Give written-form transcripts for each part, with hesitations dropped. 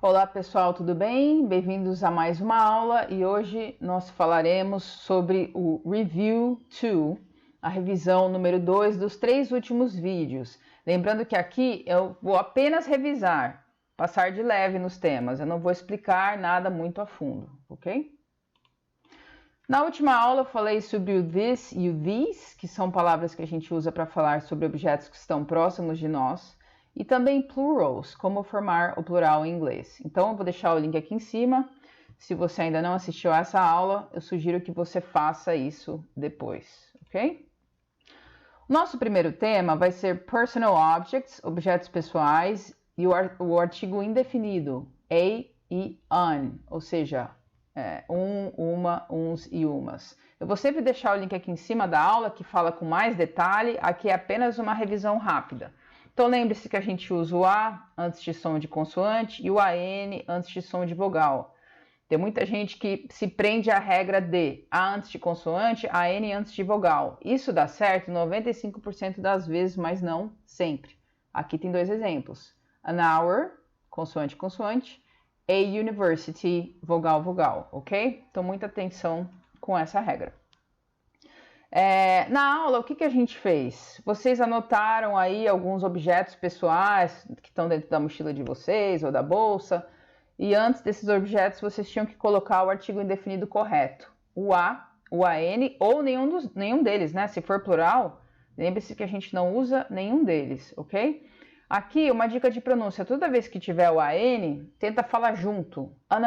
Olá pessoal, tudo bem? Bem-vindos a mais uma aula e hoje nós falaremos sobre o Review 2, a revisão número 2 dos 3 últimos vídeos. Lembrando que aqui eu vou apenas revisar, passar de leve nos temas, eu não vou explicar nada muito a fundo, ok? Na última aula eu falei sobre o this e o these, que são palavras que a gente usa para falar sobre objetos que estão próximos de nós, e também plurals, como formar o plural em inglês. Então eu vou deixar o link aqui em cima. Se você ainda não assistiu a essa aula, eu sugiro que você faça isso depois, ok? Nosso primeiro tema vai ser personal objects, objetos pessoais, e o artigo indefinido, a e an, ou seja, uma, uns e umas. Eu vou sempre deixar o link aqui em cima da aula que fala com mais detalhe. Aqui é apenas uma revisão rápida. Então lembre-se que a gente usa o A antes de som de consoante e o AN antes de som de vogal. Tem muita gente que se prende à regra de A antes de consoante, AN antes de vogal. Isso dá certo 95% das vezes, mas não sempre. Aqui tem dois exemplos. An hour, consoante, consoante. A university, vogal, vogal, ok? Então muita atenção com essa regra. Na aula, o que a gente fez? Vocês anotaram aí alguns objetos pessoais que estão dentro da mochila de vocês ou da bolsa. E antes desses objetos, vocês tinham que colocar o artigo indefinido correto. O A, o AN ou nenhum deles, né? Se for plural, lembre-se que a gente não usa nenhum deles, ok? Aqui, uma dica de pronúncia. Toda vez que tiver o AN, tenta falar junto. An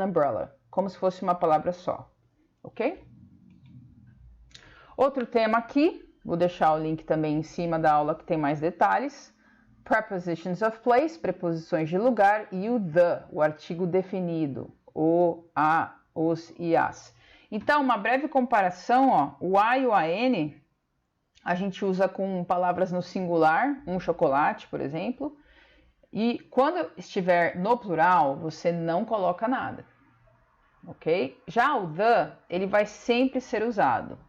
umbrella, como se fosse uma palavra só, ok? Outro tema aqui, vou deixar o link também em cima da aula que tem mais detalhes. Prepositions of place, preposições de lugar, e o the, o artigo definido, o, a, os e as. Então, uma breve comparação, ó, o a e o an, a gente usa com palavras no singular, um chocolate, por exemplo, e quando estiver no plural, você não coloca nada, ok? Já o the, ele vai sempre ser usado.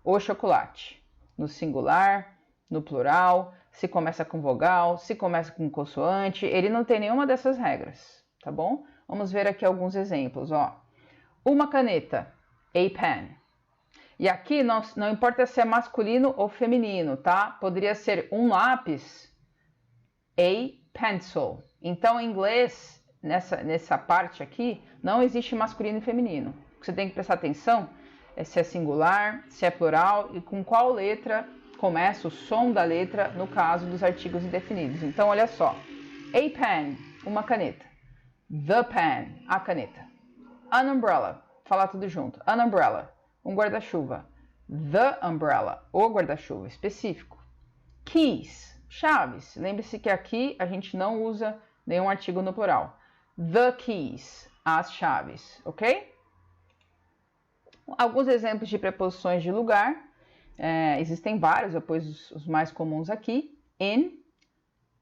O chocolate, no singular, no plural, se começa com vogal, se começa com consoante, ele não tem nenhuma dessas regras, tá bom? Vamos ver aqui alguns exemplos, ó. Uma caneta, a pen. E aqui não importa se é masculino ou feminino, tá? Poderia ser um lápis, a pencil. Então, em inglês, nessa parte aqui, não existe masculino e feminino. O que você tem que prestar atenção se é singular, se é plural e com qual letra começa o som da letra no caso dos artigos indefinidos. Então, olha só. A pen, uma caneta. The pen, a caneta. An umbrella, falar tudo junto. An umbrella, um guarda-chuva. The umbrella, o guarda-chuva específico. Keys, chaves. Lembre-se que aqui a gente não usa nenhum artigo no plural. The keys, as chaves, ok? Alguns exemplos de preposições de lugar. Existem vários, eu pus os mais comuns aqui. In,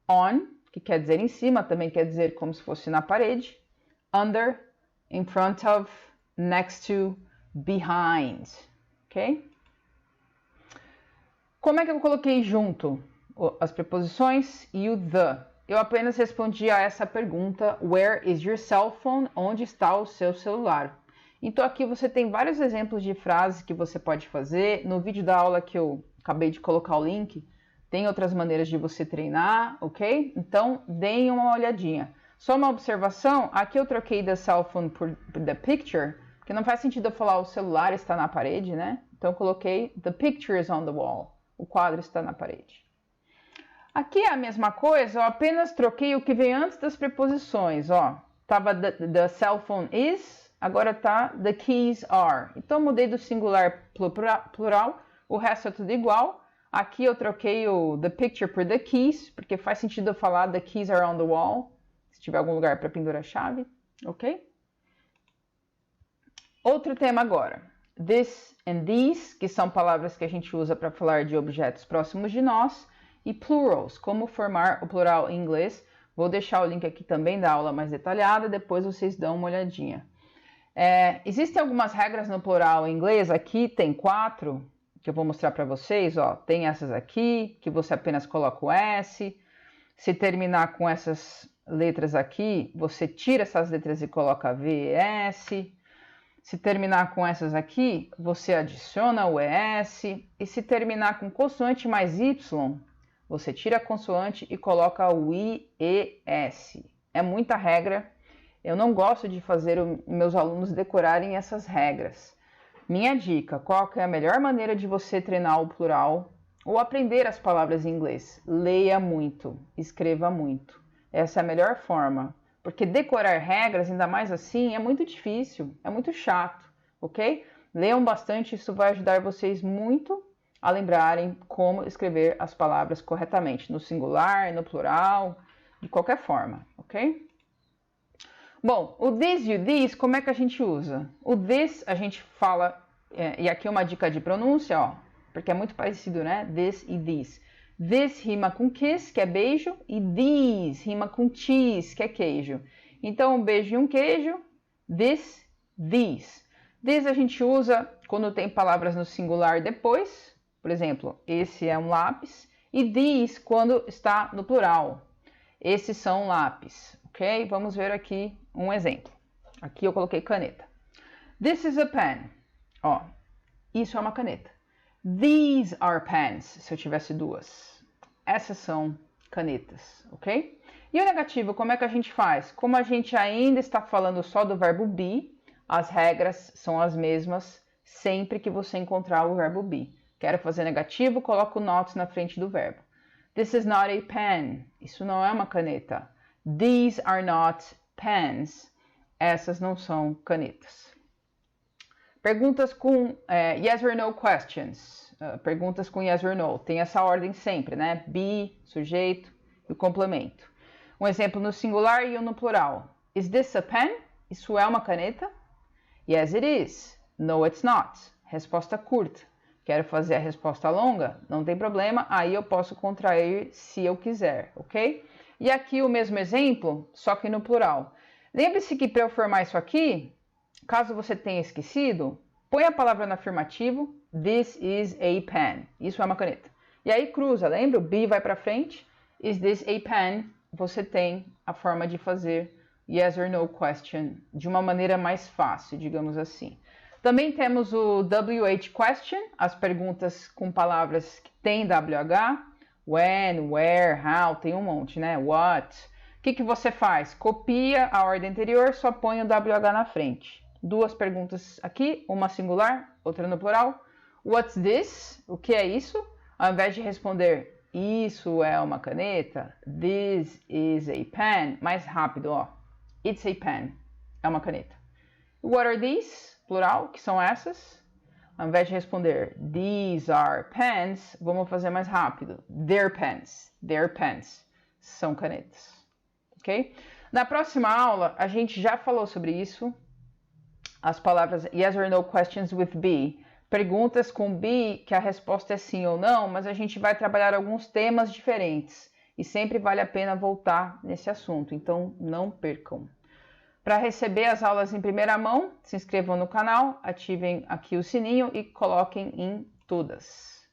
on, que quer dizer em cima, também quer dizer como se fosse na parede. Under, in front of, next to, behind, ok? Como é que eu coloquei junto as preposições e o the? Eu apenas respondi a essa pergunta, where is your cell phone? Onde está o seu celular? Então aqui você tem vários exemplos de frases que você pode fazer. No vídeo da aula que eu acabei de colocar o link, tem outras maneiras de você treinar, ok? Então deem uma olhadinha. Só uma observação, aqui eu troquei the cell phone por the picture, porque não faz sentido eu falar o celular está na parede, né? Então eu coloquei the picture is on the wall, o quadro está na parede. Aqui é a mesma coisa, eu apenas troquei o que vem antes das preposições, ó. Tava the cell phone is, agora tá the keys are. Então mudei do singular plural, o resto é tudo igual. Aqui eu troquei o the picture por the keys, porque faz sentido eu falar the keys are on the wall, se tiver algum lugar para pendurar a chave, ok? Outro tema agora. This and these, que são palavras que a gente usa para falar de objetos próximos de nós, e plurals, como formar o plural em inglês. Vou deixar o link aqui também da aula mais detalhada, depois vocês dão uma olhadinha. Existem algumas regras no plural em inglês, aqui tem 4, que eu vou mostrar para vocês, ó. Tem essas aqui, que você apenas coloca o S. Se terminar com essas letras aqui, você tira essas letras e coloca VS. Se terminar com essas aqui, você adiciona o ES. E se terminar com consoante mais Y, você tira a consoante e coloca o IES. É muita regra. Eu não gosto de fazer meus alunos decorarem essas regras. Minha dica, qual que é a melhor maneira de você treinar o plural ou aprender as palavras em inglês? Leia muito, escreva muito. Essa é a melhor forma. Porque decorar regras, ainda mais assim, é muito difícil, é muito chato, ok? Leiam bastante, isso vai ajudar vocês muito a lembrarem como escrever as palavras corretamente, no singular, no plural, de qualquer forma, ok? Bom, o this e o this, como é que a gente usa? O this a gente fala, e aqui uma dica de pronúncia, ó, porque é muito parecido, né? This e this. This rima com kiss, que é beijo, e these rima com cheese, que é queijo. Então, um beijo e um queijo, this, these. This a gente usa quando tem palavras no singular depois, por exemplo, esse é um lápis, e these quando está no plural. Esses são lápis, ok? Vamos ver aqui um exemplo. Aqui eu coloquei caneta. This is a pen. Ó, isso é uma caneta. These are pens, se eu tivesse duas. Essas são canetas, ok? E o negativo, como é que a gente faz? Como a gente ainda está falando só do verbo be, as regras são as mesmas sempre que você encontrar o verbo be. Quero fazer negativo, coloco not na frente do verbo. This is not a pen. Isso não é uma caneta. These are not pens. Essas não são canetas. Perguntas com yes or no questions. Perguntas com yes or no. Tem essa ordem sempre, né? Be, sujeito e o complemento. Um exemplo no singular e um no plural. Is this a pen? Isso é uma caneta? Yes, it is. No, it's not. Resposta curta. Quero fazer a resposta longa? Não tem problema. Aí eu posso contrair se eu quiser, ok? E aqui o mesmo exemplo, só que no plural. Lembre-se que para eu formar isso aqui, caso você tenha esquecido, põe a palavra no afirmativo. This is a pen. Isso é uma caneta. E aí cruza, lembra? O be vai para frente. Is this a pen? Você tem a forma de fazer yes or no question de uma maneira mais fácil, digamos assim. Também temos o WH question, as perguntas com palavras que têm WH. When, where, how, tem um monte, né? What. O que você faz? Copia a ordem anterior, só põe o WH na frente. Duas perguntas aqui, uma singular, outra no plural. What's this? O que é isso? Ao invés de responder, isso é uma caneta, this is a pen, mais rápido, ó. It's a pen, é uma caneta. What are these? Plural, que são essas. Ao invés de responder, these are pens, vamos fazer mais rápido. They're pens, são canetas. Ok? Na próxima aula, a gente já falou sobre isso. As palavras yes or no questions with be. Perguntas com be, que a resposta é sim ou não, mas a gente vai trabalhar alguns temas diferentes. E sempre vale a pena voltar nesse assunto, então não percam. Para receber as aulas em primeira mão, se inscrevam no canal, ativem aqui o sininho e coloquem em todas.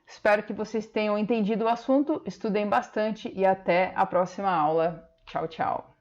Espero que vocês tenham entendido o assunto, estudem bastante e até a próxima aula. Tchau, tchau!